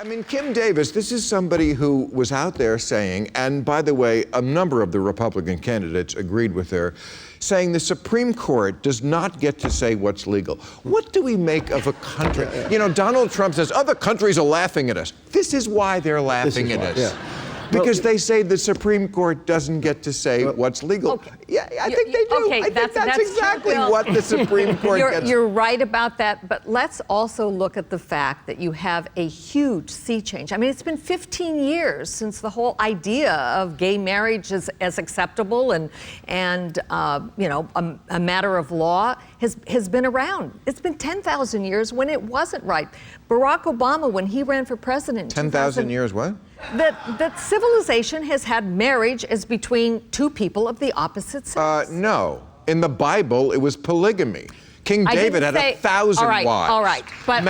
I mean, Kim Davis, this is somebody who was out there saying, and by the way, a number of the Republican candidates agreed with her, saying the Supreme Court does not get to say what's legal. What do we make of a country? You know, Donald Trump says, other countries are laughing at us. This is why they're laughing at us. Yeah. Because they say the Supreme Court doesn't get to say what's legal. Okay. Yeah, I think they do. Okay, I think that's exactly what the Supreme Court gets. You're right about that, but let's also look at the fact that you have a huge sea change. I mean, it's been 15 years since the whole idea of gay marriage as acceptable and you know, a matter of law has been around. It's been 10,000 years when it wasn't right. Barack Obama, when he ran for president, 10,000 years what? That civilization has had marriage as between two people of the opposite sex. No. In the Bible, it was polygamy. King David had 1,000 wives. All right. But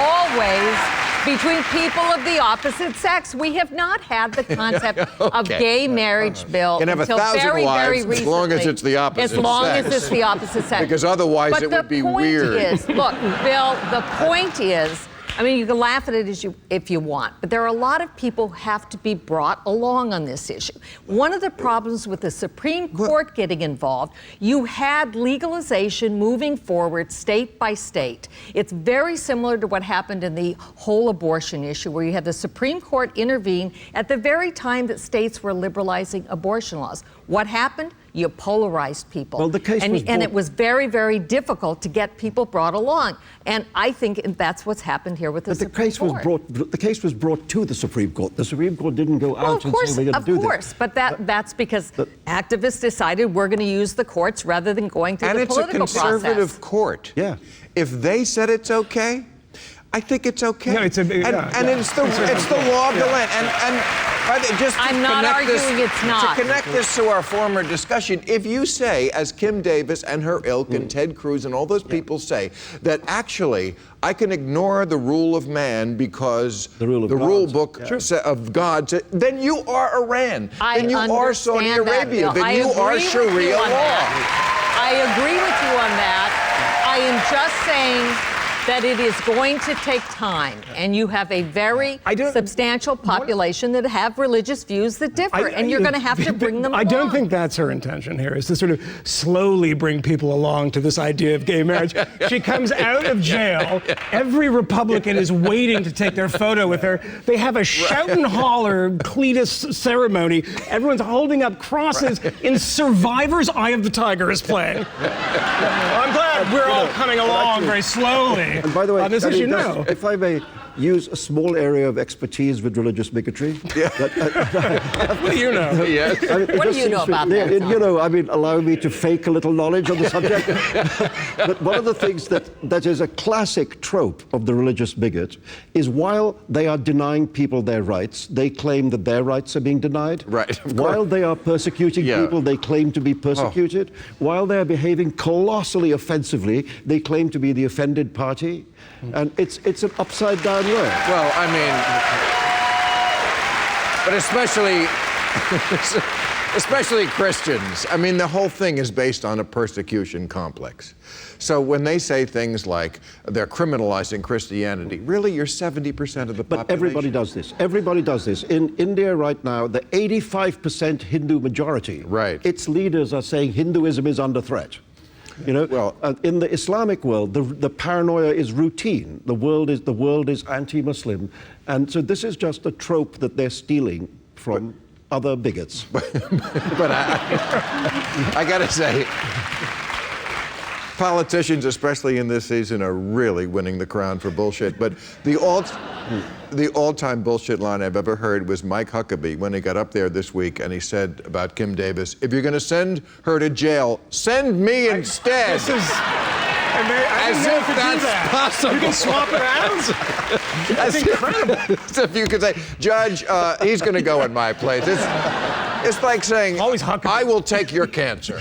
always, between people of the opposite sex. We have not had the concept of gay marriage, Bill, you can have until 1,000 very, wives very recently. As long as it's the opposite sex. As long as it's the opposite sex. Because otherwise it would be weird. But the point is, look, Bill, the point is, I mean, you can laugh at it if you want, but there are a lot of people who have to be brought along on this issue. One of the problems with the Supreme Court getting involved, you had legalization moving forward state by state. It's very similar to what happened in the whole abortion issue, where you had the Supreme Court intervene at the very time that states were liberalizing abortion laws. What happened? You polarized people. Well, the case was and it was very, very difficult to get people brought along. And I think that's what's happened here with the Supreme Court. The case was brought to the Supreme Court. The Supreme Court didn't go out and say we're going to do this. Of course, but that's because activists decided we're going to use the courts rather than going through the political process. And it's a conservative court. Yeah. If they said it's okay, I think it's okay. No, it's the law of the land. And I'm not arguing it's not. To connect this to our former discussion, if you say, as Kim Davis and her ilk and Ted Cruz and all those people say, that actually I can ignore the rule of man because the rule book of God, then you are Iran. Then you are Saudi Arabia. Then you are Sharia law. I agree with you on that. I am just saying that it is going to take time, and you have a very substantial population that have religious views that differ, and you're going to have to bring them along. I don't think that's her intention here, is to sort of slowly bring people along to this idea of gay marriage. She comes out of jail. Every Republican is waiting to take their photo with her. They have a shout and holler Cletus ceremony. Everyone's holding up crosses in Survivor's Eye of the Tiger is playing. I'm glad we're all coming along very slowly. And by the way, on this issue, no. If I may use a small area of expertise with religious bigotry. What do you know? Yes. What do you know about that? You know, I mean, allow me to fake a little knowledge on the subject. But one of the things that is a classic trope of the religious bigot is while they are denying people their rights, they claim that their rights are being denied. Right. While they are persecuting people, they claim to be persecuted. While they are behaving colossally offensively, they claim to be the offended party. And it's an upside down world. Well, I mean, but especially Christians. I mean, the whole thing is based on a persecution complex. So when they say things like they're criminalizing Christianity, really you're 70% of the population. But everybody does this. Everybody does this. In India right now, the 85% Hindu majority, its leaders are saying Hinduism is under threat. You know, in the Islamic world, the paranoia is routine. The world is anti-Muslim, and so this is just a trope that they're stealing from other bigots. But I got to say, politicians, especially in this season, are really winning the crown for bullshit. But the all-time bullshit line I've ever heard was Mike Huckabee when he got up there this week and he said about Kim Davis, if you're going to send her to jail, send me instead. This is... As if that's possible. You can swap it out? That's incredible. As if you could say, Judge, he's going to go in my place. It's like saying, I will take your cancer.